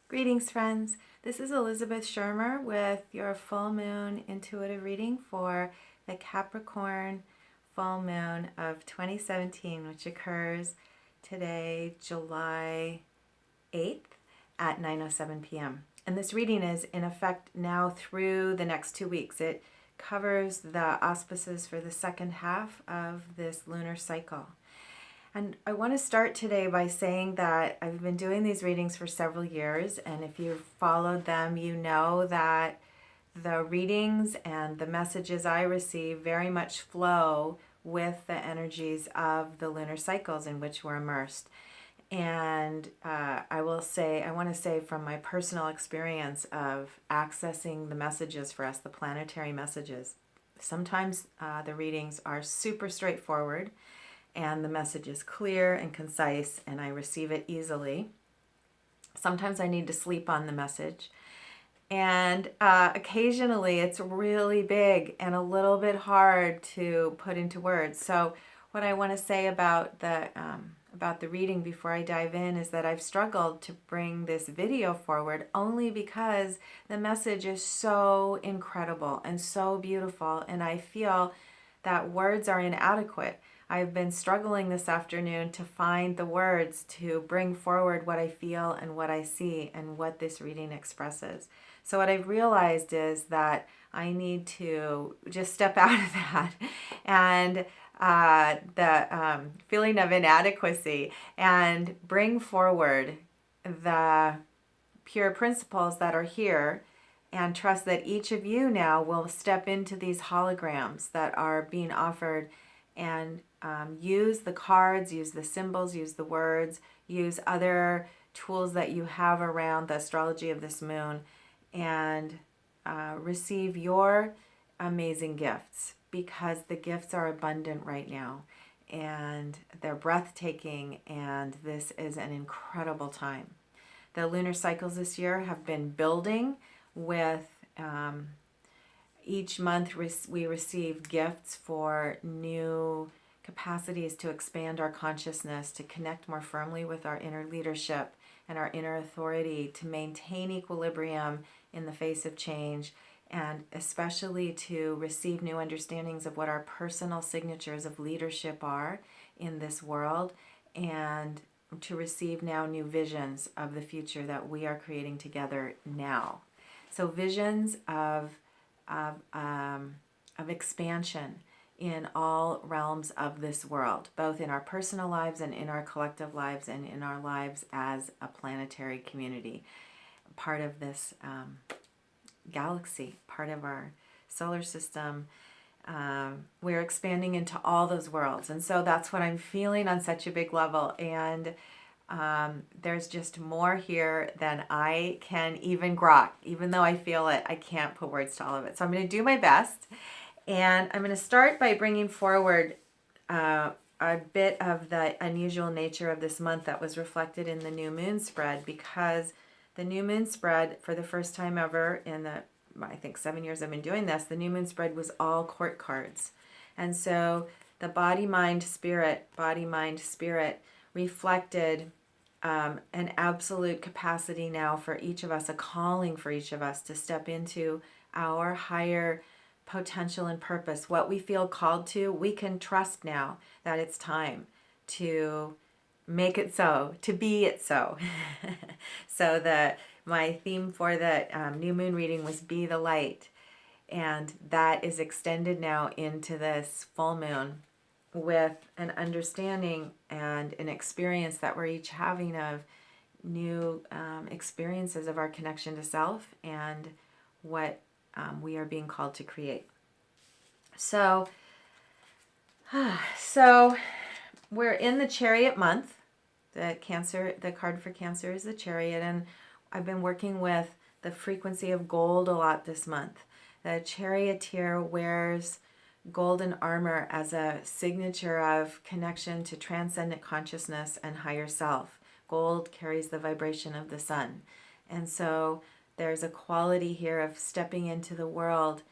Greetings, friends. This is Elizabeth Schermer with your full moon intuitive reading for the Capricorn full moon of 2017, which occurs today, July 8th at 9:07 p.m. And this reading is in effect now through the next 2 weeks. It covers the auspices for the second half of this lunar cycle. And I want to start today by saying that I've been doing these readings for several years, and if you've followed them, you know that the readings and the messages I receive very much flow with the energies of the lunar cycles in which we're immersed. And I want to say from my personal experience of accessing the messages for us, the planetary messages, sometimes the readings are super straightforward and the message is clear and concise and I receive it easily. Sometimes I need to sleep on the message. And occasionally it's really big and a little bit hard to put into words. So what I want to say about the reading before I dive in is that I've struggled to bring this video forward only because the message is so incredible and so beautiful, and I feel that words are inadequate. I've been struggling this afternoon to find the words to bring forward what I feel and what I see and what this reading expresses. So what I've realized is that I need to just step out of that and the feeling of inadequacy and bring forward the pure principles that are here, and trust that each of you now will step into these holograms that are being offered and use the cards, use the symbols, use the words, use other tools that you have around the astrology of this moon, and receive your amazing gifts, because the gifts are abundant right now and they're breathtaking, and this is an incredible time. The lunar cycles this year have been building with each month we receive gifts for new capacities to expand our consciousness, to connect more firmly with our inner leadership and our inner authority, to maintain equilibrium in the face of change, and especially to receive new understandings of what our personal signatures of leadership are in this world, and to receive now new visions of the future that we are creating together now. So visions of expansion in all realms of this world, both in our personal lives and in our collective lives and in our lives as a planetary community, part of this galaxy, part of our solar system. We're expanding into all those worlds. And so that's what I'm feeling on such a big level. And there's just more here than I can even grok. Even though I feel it, I can't put words to all of it. So I'm going to do my best. And I'm going to start by bringing forward a bit of the unusual nature of this month that was reflected in the new moon spread, because the new moon spread, for the first time ever in the, I think, 7 years I've been doing this, the new moon spread was all court cards. And so the body, mind, spirit reflected an absolute capacity now for each of us, a calling for each of us to step into our higher potential and purpose. What we feel called to, we can trust now that it's time to make it so, to be it so. So my theme for the new moon reading was Be the Light, and that is extended now into this full moon with an understanding and an experience that we're each having of new experiences of our connection to self and what we are being called to create. So we're in the Chariot month. The card for Cancer is the Chariot, and I've been working with the frequency of gold a lot this month. The charioteer wears golden armor as a signature of connection to transcendent consciousness and higher self. Gold carries the vibration of the sun. And so there's a quality here of stepping into the world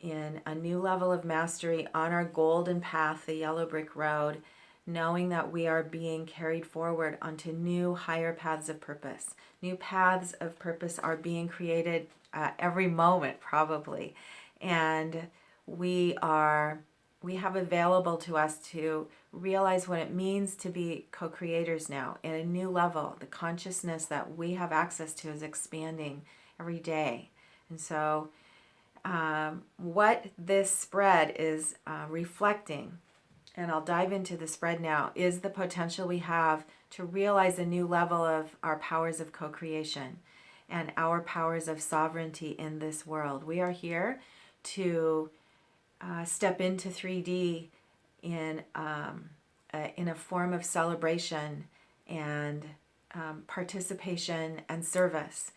in a new level of mastery on our golden path, the yellow brick road, knowing that we are being carried forward onto new higher paths of purpose. New paths of purpose are being created every moment, probably. And we have available to us to realize what it means to be co-creators now at a new level. The consciousness that we have access to is expanding every day. And so what this spread is reflecting, and I'll dive into the spread now, is the potential we have to realize a new level of our powers of co-creation and our powers of sovereignty in this world. We are here to step into 3D in a form of celebration and participation and service.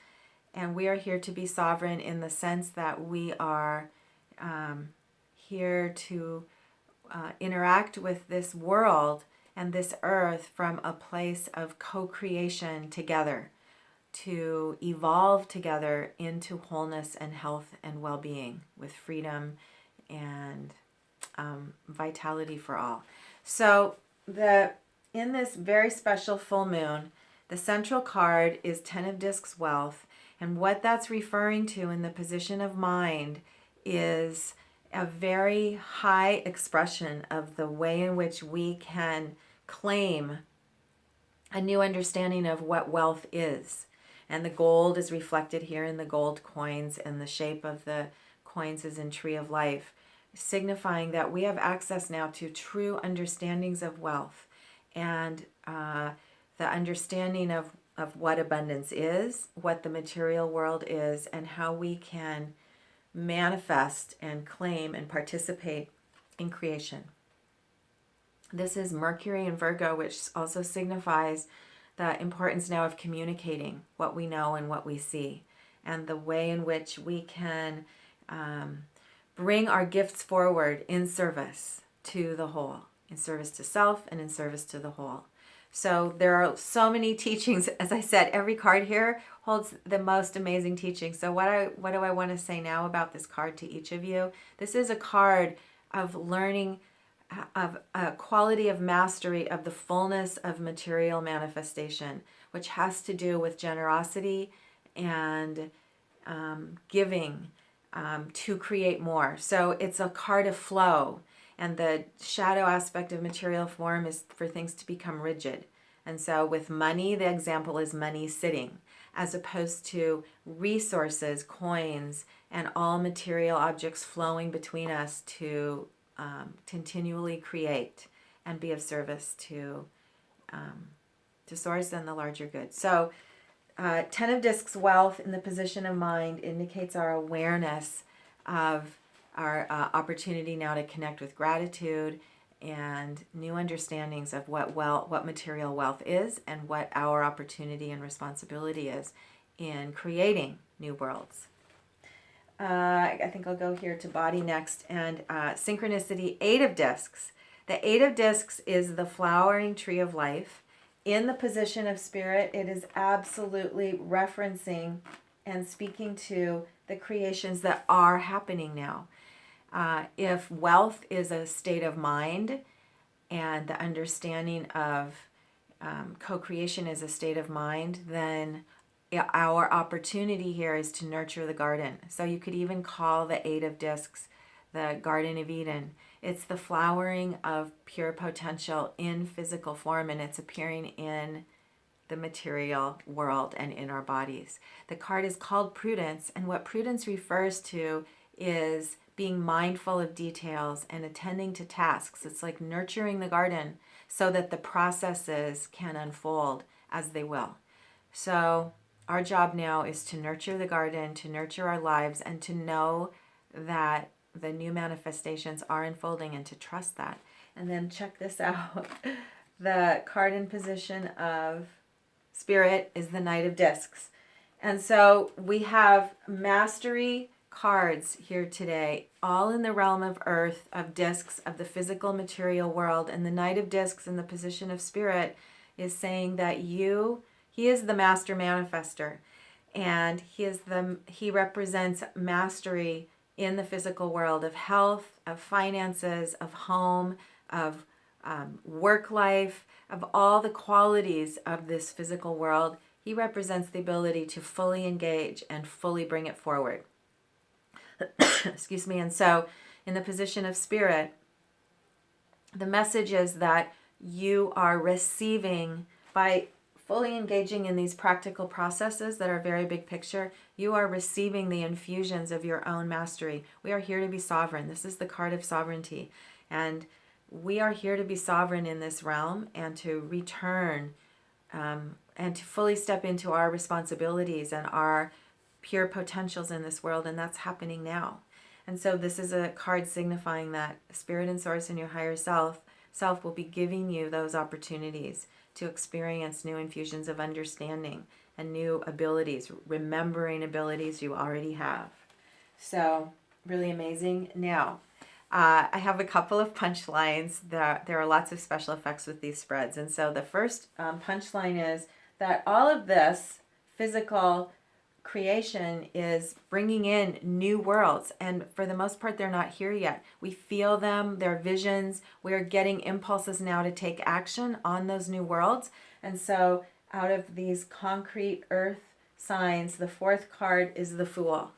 And we are here to be sovereign in the sense that we are here to interact with this world and this earth from a place of co-creation together, to evolve together into wholeness and health and well-being with freedom and vitality for all. So in this very special full moon, the central card is Ten of Discs Wealth, and what that's referring to in the position of mind is a very high expression of the way in which we can claim a new understanding of what wealth is. And the gold is reflected here in the gold coins, and the shape of the coins is in Tree of Life, signifying that we have access now to true understandings of wealth and the understanding of what abundance is, what the material world is, and how we can manifest and claim and participate in creation. This is Mercury in Virgo, which also signifies the importance now of communicating what we know and what we see, and the way in which we can bring our gifts forward in service to the whole, in service to self and in service to the whole. So there are so many teachings. As I said, every card here holds the most amazing teaching. So what do I want to say now about this card to each of you? This is a card of learning, of a quality of mastery of the fullness of material manifestation, which has to do with generosity and giving to create more. So it's a card of flow. And the shadow aspect of material form is for things to become rigid. And so with money, the example is money sitting, as opposed to resources, coins, and all material objects flowing between us to continually create and be of service to source and the larger good. So Ten of Discs Wealth in the position of mind indicates our awareness of our opportunity now to connect with gratitude and new understandings of what material wealth is and what our opportunity and responsibility is in creating new worlds. I think I'll go here to body next, and synchronicity, Eight of Discs. The Eight of Discs is the flowering tree of life. In the position of spirit, it is absolutely referencing and speaking to the creations that are happening now. If wealth is a state of mind and the understanding of co-creation is a state of mind, then our opportunity here is to nurture the garden. So you could even call the Eight of Discs the Garden of Eden. It's the flowering of pure potential in physical form, and it's appearing in the material world and in our bodies. The card is called Prudence, and what prudence refers to is being mindful of details and attending to tasks. It's like nurturing the garden so that the processes can unfold as they will. So our job now is to nurture the garden, to nurture our lives, and to know that the new manifestations are unfolding and to trust that. And then check this out. The card in position of spirit is the Knight of Discs. And so we have mastery cards here today, all in the realm of earth, of discs, of the physical material world. And the Knight of Discs in the position of spirit is saying that he is the master manifester, and he represents mastery in the physical world of health, of finances, of home, of work life, of all the qualities of this physical world. He represents the ability to fully engage and fully bring it forward. Excuse me. And so in the position of spirit, the message is that you are receiving, by fully engaging in these practical processes that are very big picture, you are receiving the infusions of your own mastery. We are here to be sovereign. This is the card of sovereignty. And we are here to be sovereign in this realm and to return and to fully step into our responsibilities and our pure potentials in this world. And that's happening now. And so this is a card signifying that Spirit and Source and your higher self will be giving you those opportunities to experience new infusions of understanding and new abilities, remembering abilities you already have. So really amazing. Now, I have a couple of punchlines. There are lots of special effects with these spreads. And so the first punchline is that all of this physical creation is bringing in new worlds, and for the most part they're not here yet. We feel them, they're visions. We're getting impulses now to take action on those new worlds. And so out of these concrete earth signs, the fourth card is the Fool.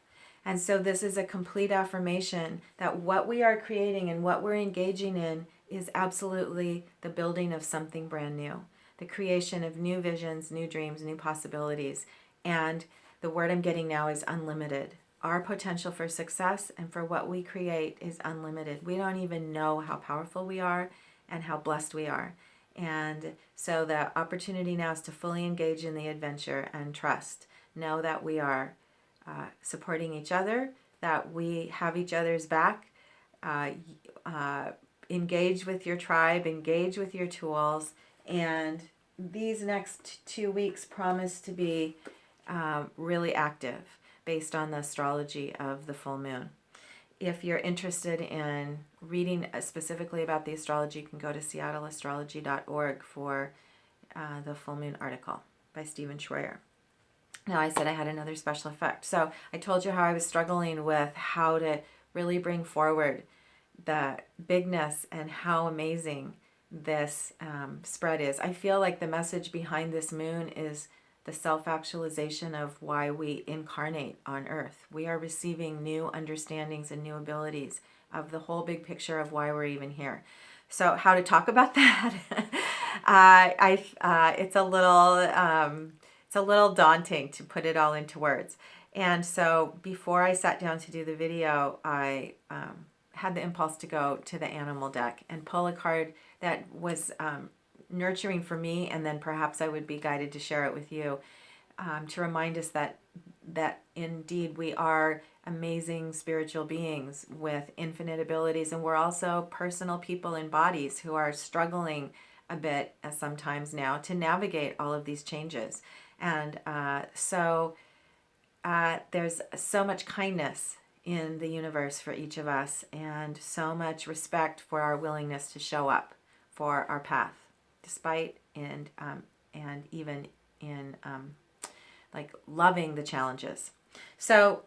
And so this is a complete affirmation that what we are creating and what we're engaging in is absolutely the building of something brand new, the creation of new visions, new dreams, new possibilities. And the word I'm getting now is unlimited. Our potential for success and for what we create is unlimited. We don't even know how powerful we are and how blessed we are. And so the opportunity now is to fully engage in the adventure and trust. Know that we are supporting each other, that we have each other's back. Engage with your tribe, engage with your tools. And these next 2 weeks promise to be really active based on the astrology of the full moon. If you're interested in reading specifically about the astrology, you can go to seattleastrology.org for the full moon article by Stephen Schroyer. Now, I said I had another special effect. So I told you how I was struggling with how to really bring forward the bigness and how amazing this spread is. I feel like the message behind this moon is the self-actualization of why we incarnate on earth. We are receiving new understandings and new abilities of the whole big picture of why we're even here. So how to talk about that? It's a little daunting to put it all into words. And so before I sat down to do the video, I had the impulse to go to the animal deck and pull a card that was nurturing for me, and then perhaps I would be guided to share it with you, to remind us that indeed we are amazing spiritual beings with infinite abilities, and we're also personal people in bodies who are struggling a bit sometimes now to navigate all of these changes. And so there's so much kindness in the universe for each of us, and so much respect for our willingness to show up for our path, despite and even in like loving the challenges. So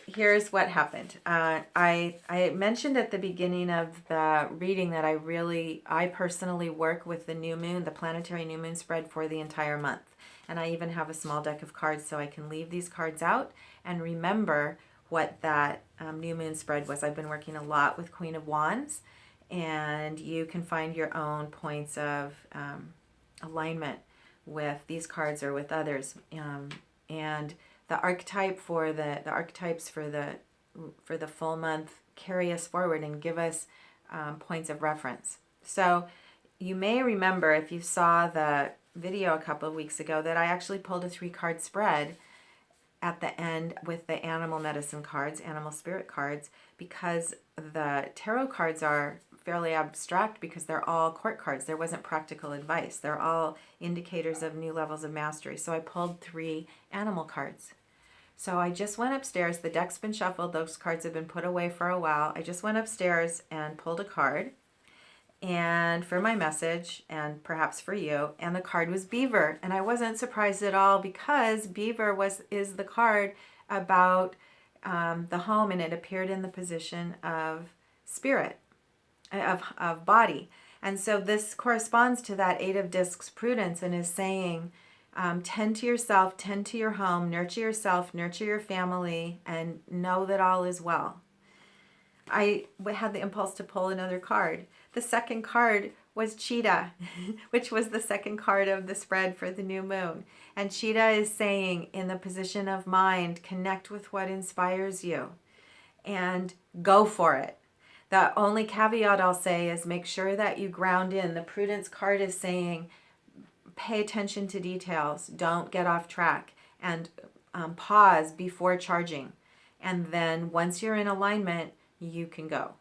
here's what happened. I mentioned at the beginning of the reading that I personally work with the new moon, the planetary new moon spread for the entire month. And I even have a small deck of cards so I can leave these cards out and remember what that new moon spread was. I've been working a lot with Queen of Wands, and you can find your own points of alignment with these cards or with others. And the archetypes for the full month carry us forward and give us points of reference. So you may remember, if you saw the video a couple of weeks ago, that I actually pulled a 3-card spread at the end with the animal medicine cards, animal spirit cards, because the tarot cards are fairly abstract because they're all court cards. There wasn't practical advice. They're all indicators of new levels of mastery. So I pulled 3 animal cards. So I just went upstairs. The deck's been shuffled. Those cards have been put away for a while. I just went upstairs and pulled a card, and for my message, and perhaps for you, and the card was Beaver. And I wasn't surprised at all, because Beaver is the card about the home, and it appeared in the position of spirit, of body. And so this corresponds to that Eight of Discs prudence and is saying, tend to yourself, tend to your home, nurture yourself, nurture your family, and know that all is well. I had the impulse to pull another card. The second card was Cheetah, which was the second card of the spread for the new moon. And Cheetah is saying, in the position of mind, connect with what inspires you and go for it. The only caveat I'll say is make sure that you ground in. The prudence card is saying, pay attention to details, don't get off track, and pause before charging. And then once you're in alignment, you can go.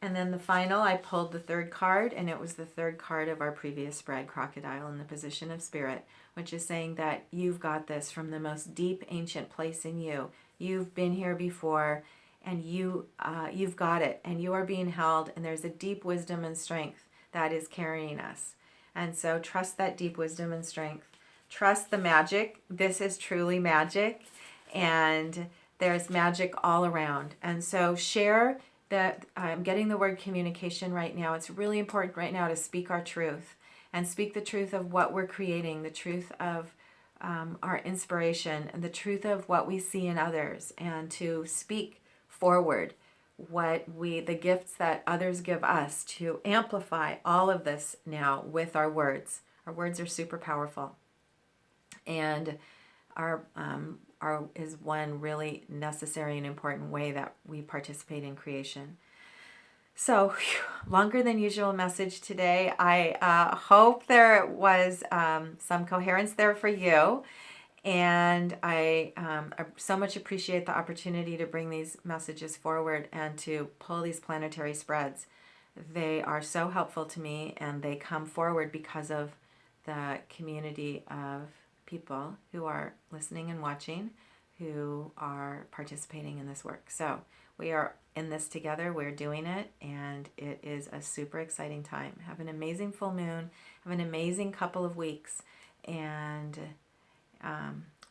And then the final, I pulled the third card, and it was the third card of our previous spread, Crocodile in the position of spirit, which is saying that you've got this from the most deep, ancient place in you. You've been here before, and you've got it, and you are being held, and there's a deep wisdom and strength that is carrying us. And so trust that deep wisdom and strength. Trust the magic. This is truly magic, and there's magic all around. And so share that. I'm getting the word communication right now. It's really important right now to speak our truth and speak the truth of what we're creating, the truth of our inspiration, and the truth of what we see in others, and to speak forward the gifts that others give us, to amplify all of this now with our words. Our words are super powerful, and our is one really necessary and important way that we participate in creation. So, longer than usual message today. I hope there was some coherence there for you. And I so much appreciate the opportunity to bring these messages forward and to pull these planetary spreads. They are so helpful to me, and they come forward because of the community of people who are listening and watching, who are participating in this work. So we are in this together. We're doing it, and it is a super exciting time. Have an amazing full moon. Have an amazing couple of weeks, and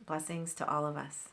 blessings to all of us.